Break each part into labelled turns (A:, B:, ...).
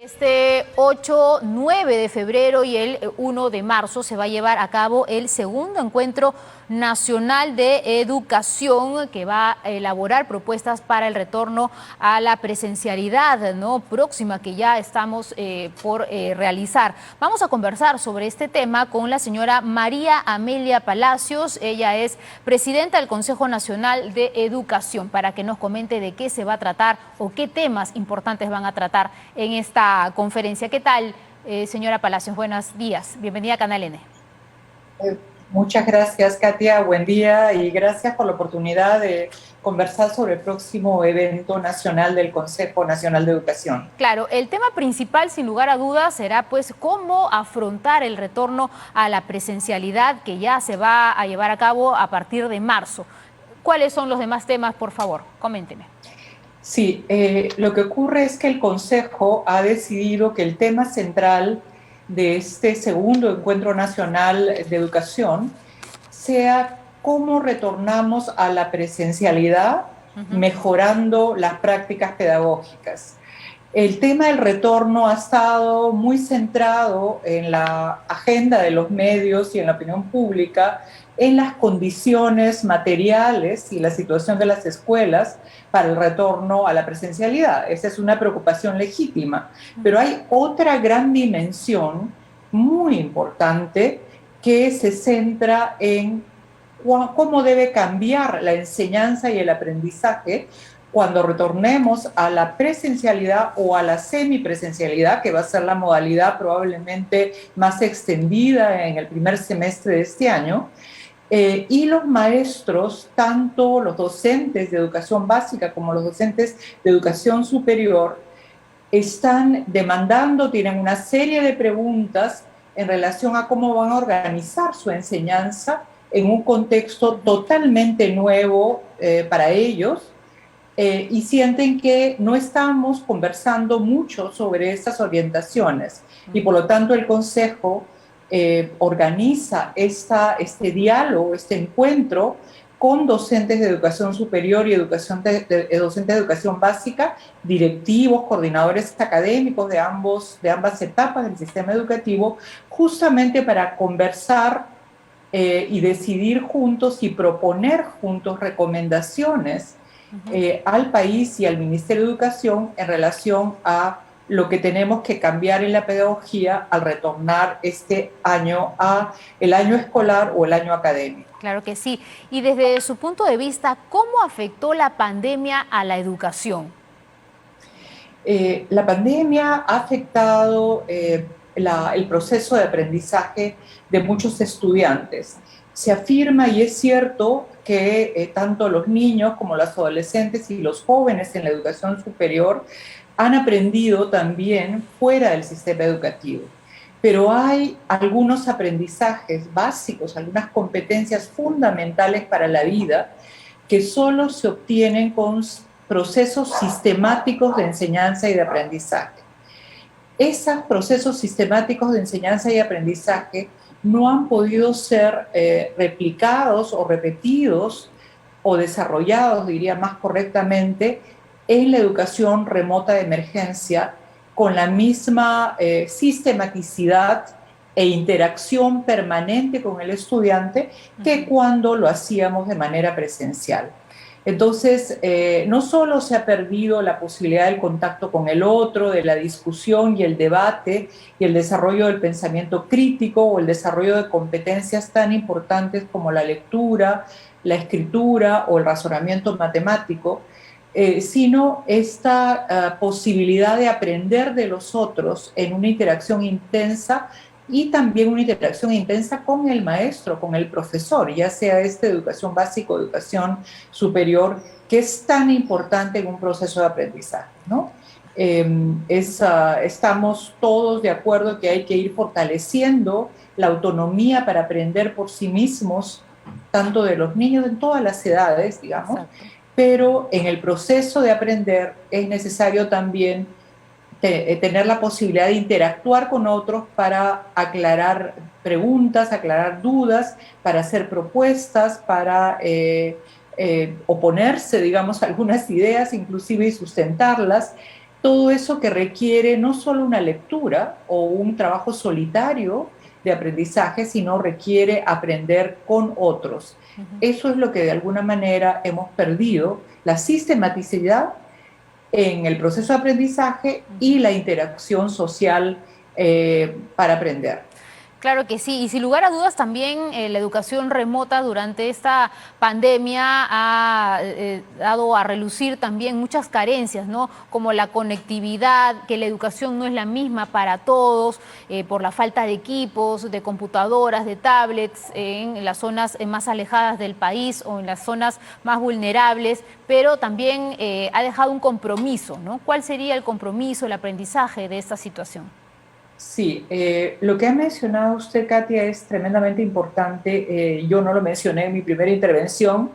A: Este 8, 9 de febrero y el 1 de marzo se va a llevar a cabo el segundo encuentro nacional de educación que va a elaborar propuestas para el retorno a la presencialidad, ¿no?, próxima, que ya estamos por realizar. Vamos a conversar sobre este tema con la señora María Amelia Palacios. Ella es presidenta del Consejo Nacional de Educación, para que nos comente de qué se va a tratar o qué temas importantes van a tratar en esta conferencia. ¿Qué tal, señora Palacios? Buenos días. Bienvenida a Canal N.
B: Muchas gracias, Katia. Buen día y gracias por la oportunidad de conversar sobre el próximo evento nacional del Consejo Nacional de Educación.
A: Claro, el tema principal, sin lugar a dudas, será pues cómo afrontar el retorno a la presencialidad que ya se va a llevar a cabo a partir de marzo. ¿Cuáles son los demás temas, por favor? Coménteme.
B: Sí, lo que ocurre es que el Consejo ha decidido que el tema central de este segundo Encuentro Nacional de Educación sea cómo retornamos a la presencialidad, mejorando las prácticas pedagógicas. El tema del retorno ha estado muy centrado en la agenda de los medios y en la opinión pública, en las condiciones materiales y la situación de las escuelas para el retorno a la presencialidad. Esa es una preocupación legítima, pero hay otra gran dimensión muy importante que se centra en cómo debe cambiar la enseñanza y el aprendizaje cuando retornemos a la presencialidad o a la semipresencialidad, que va a ser la modalidad probablemente más extendida en el primer semestre de este año. Y los maestros, tanto los docentes de educación básica como los docentes de educación superior, están demandando, tienen una serie de preguntas en relación a cómo van a organizar su enseñanza en un contexto totalmente nuevo para ellos, y sienten que no estamos conversando mucho sobre estas orientaciones, y por lo tanto el Consejo organiza este diálogo, este encuentro con docentes de educación superior y docentes de educación básica, directivos, coordinadores académicos de ambas etapas del sistema educativo, justamente para conversar y decidir juntos y proponer juntos recomendaciones al país y al Ministerio de Educación en relación a lo que tenemos que cambiar en la pedagogía al retornar este año a el año escolar o el año académico.
A: Claro que sí. Y desde su punto de vista, ¿cómo afectó la pandemia a la educación?
B: La pandemia ha afectado el proceso de aprendizaje de muchos estudiantes. Se afirma, y es cierto, que tanto los niños como los adolescentes y los jóvenes en la educación superior han aprendido también fuera del sistema educativo. Pero hay algunos aprendizajes básicos, algunas competencias fundamentales para la vida que solo se obtienen con procesos sistemáticos de enseñanza y de aprendizaje. Esos procesos sistemáticos de enseñanza y aprendizaje no han podido ser replicados o repetidos o desarrollados, diría más correctamente, en la educación remota de emergencia con la misma sistematicidad e interacción permanente con el estudiante que cuando lo hacíamos de manera presencial. Entonces, no solo se ha perdido la posibilidad del contacto con el otro, de la discusión y el debate y el desarrollo del pensamiento crítico o el desarrollo de competencias tan importantes como la lectura, la escritura o el razonamiento matemático, sino esta posibilidad de aprender de los otros en una interacción intensa y también una interacción intensa con el maestro, con el profesor, ya sea de educación básica o educación superior, que es tan importante en un proceso de aprendizaje, ¿no? Estamos todos de acuerdo que hay que ir fortaleciendo la autonomía para aprender por sí mismos, tanto de los niños en todas las edades, digamos. Exacto. Pero en el proceso de aprender es necesario también tener la posibilidad de interactuar con otros para aclarar preguntas, aclarar dudas, para hacer propuestas, para oponerse, digamos, a algunas ideas inclusive y sustentarlas. todo eso que requiere no solo una lectura o un trabajo solitario de aprendizaje, sino requiere aprender con otros. Eso es lo que de alguna manera hemos perdido, la sistematicidad en el proceso de aprendizaje y la interacción social para aprender.
A: Claro que sí, y sin lugar a dudas también la educación remota durante esta pandemia ha dado a relucir también muchas carencias, ¿no? Como la conectividad, que la educación no es la misma para todos, por la falta de equipos, de computadoras, de tablets, en las zonas más alejadas del país o en las zonas más vulnerables, pero también ha dejado un compromiso, ¿no? ¿Cuál sería el compromiso, el aprendizaje de esta situación?
B: Sí, lo que ha mencionado usted, Katia, es tremendamente importante. Yo no lo mencioné en mi primera intervención.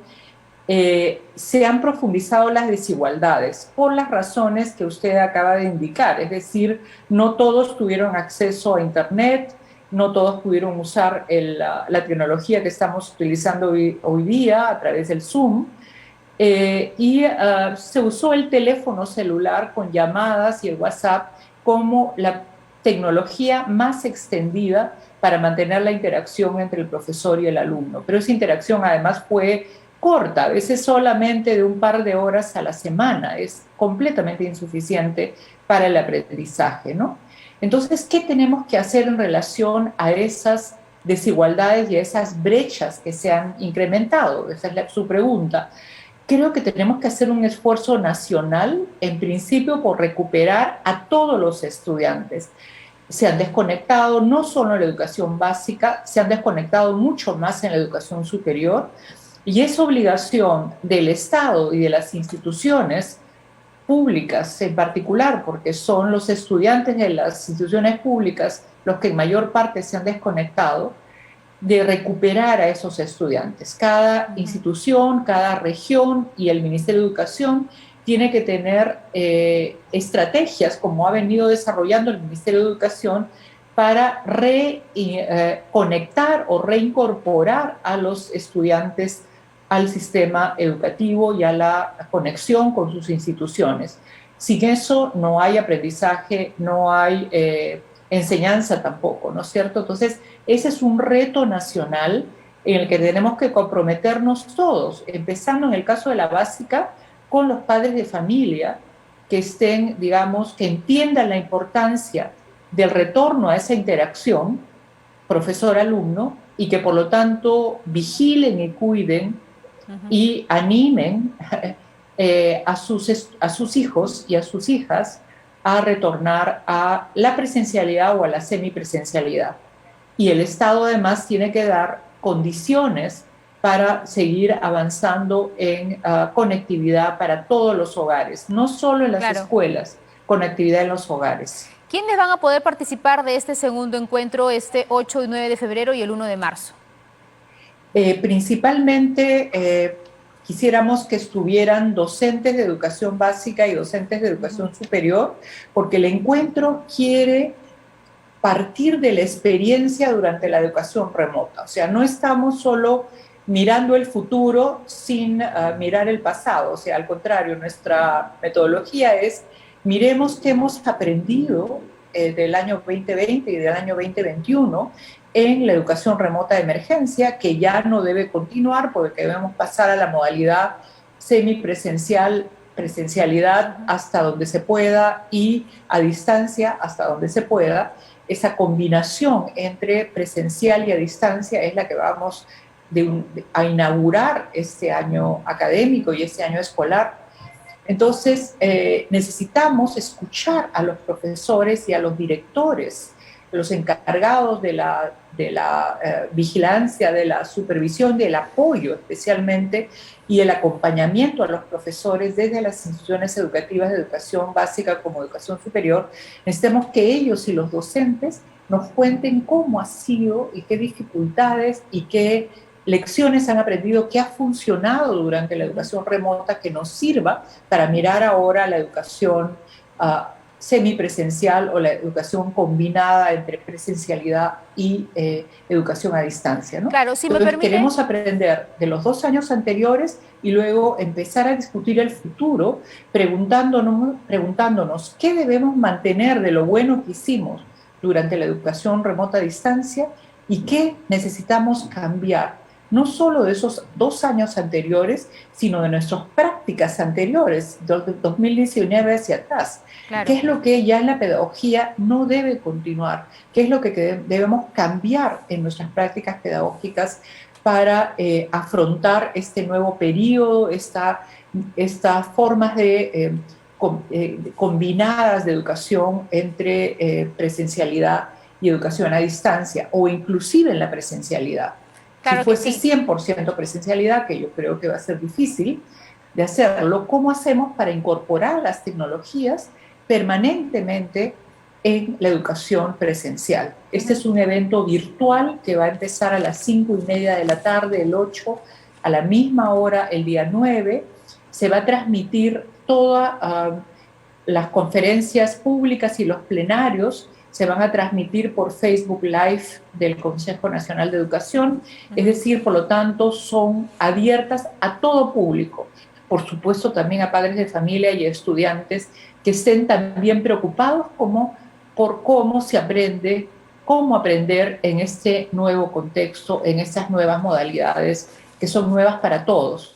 B: Se han profundizado las desigualdades por las razones que usted acaba de indicar. Es decir, no todos tuvieron acceso a Internet, no todos pudieron usar la tecnología que estamos utilizando hoy día a través del Zoom. Se usó el teléfono celular con llamadas y el WhatsApp como la tecnología más extendida para mantener la interacción entre el profesor y el alumno. Pero esa interacción además fue corta, a veces solamente de un par de horas a la semana. Es completamente insuficiente para el aprendizaje, ¿no? Entonces, ¿qué tenemos que hacer en relación a esas desigualdades y a esas brechas que se han incrementado? Esa es su pregunta. Creo que tenemos que hacer un esfuerzo nacional, en principio, por recuperar a todos los estudiantes. Se han desconectado no solo en la educación básica, se han desconectado mucho más en la educación superior, y es obligación del Estado y de las instituciones públicas en particular, porque son los estudiantes de las instituciones públicas los que en mayor parte se han desconectado, de recuperar a esos estudiantes. Cada institución, cada región y el Ministerio de Educación tiene que tener estrategias, como ha venido desarrollando el Ministerio de Educación, para reconectar o reincorporar a los estudiantes al sistema educativo y a la conexión con sus instituciones. Sin eso no hay aprendizaje, no hay enseñanza tampoco, ¿no es cierto? Entonces, ese es un reto nacional en el que tenemos que comprometernos todos, empezando en el caso de la básica, con los padres de familia que estén, digamos, que entiendan la importancia del retorno a esa interacción profesor-alumno y que por lo tanto vigilen y cuiden y animen a sus hijos y a sus hijas a retornar a la presencialidad o a la semipresencialidad. Y el Estado además tiene que dar condiciones para seguir avanzando en conectividad para todos los hogares, no solo en las escuelas, conectividad en los hogares.
A: ¿Quiénes van a poder participar de este segundo encuentro este 8 y 9 de febrero y el 1 de marzo?
B: Principalmente quisiéramos que estuvieran docentes de educación básica y docentes de educación superior, porque el encuentro quiere partir de la experiencia durante la educación remota. O sea, no estamos solo mirando el futuro sin mirar el pasado. O sea, al contrario, nuestra metodología es miremos qué hemos aprendido del año 2020 y del año 2021 en la educación remota de emergencia, que ya no debe continuar porque debemos pasar a la modalidad semipresencial, presencialidad hasta donde se pueda y a distancia hasta donde se pueda. Esa combinación entre presencial y a distancia es la que vamos a inaugurar este año académico y este año escolar. Entonces, necesitamos escuchar a los profesores y a los directores, los encargados de la vigilancia, de la supervisión, del apoyo especialmente, y el acompañamiento a los profesores desde las instituciones educativas de educación básica como educación superior. Necesitamos que ellos y los docentes nos cuenten cómo ha sido y qué dificultades y qué lecciones han aprendido, qué ha funcionado durante la educación remota que nos sirva para mirar ahora la educación semipresencial o la educación combinada entre presencialidad y educación a distancia, ¿no?
A: Claro, si me
B: Entonces,
A: permite.
B: queremos aprender de los 2 años anteriores y luego empezar a discutir el futuro preguntándonos qué debemos mantener de lo bueno que hicimos durante la educación remota a distancia y qué necesitamos cambiar, no solo de esos 2 años anteriores, sino de nuestras prácticas anteriores, desde 2019 hacia atrás. ¿Qué
A: Claro.
B: es lo que ya en la pedagogía no debe continuar? ¿Qué es lo que debemos cambiar en nuestras prácticas pedagógicas para afrontar este nuevo periodo, estas formas de combinadas de educación entre presencialidad y educación a distancia, o inclusive en la presencialidad? Si
A: Claro que
B: fuese
A: sí.
B: 100% presencialidad, que yo creo que va a ser difícil de hacerlo, ¿cómo hacemos para incorporar las tecnologías permanentemente en la educación presencial? Este es un evento virtual que va a empezar a las 5:30 de la tarde, el 8, a la misma hora, el día 9. Se va a transmitir todas las conferencias públicas y los plenarios se van a transmitir por Facebook Live del Consejo Nacional de Educación, es decir, por lo tanto, son abiertas a todo público. Por supuesto, también a padres de familia y a estudiantes que estén también preocupados por cómo se aprende, cómo aprender en este nuevo contexto, en estas nuevas modalidades que son nuevas para todos.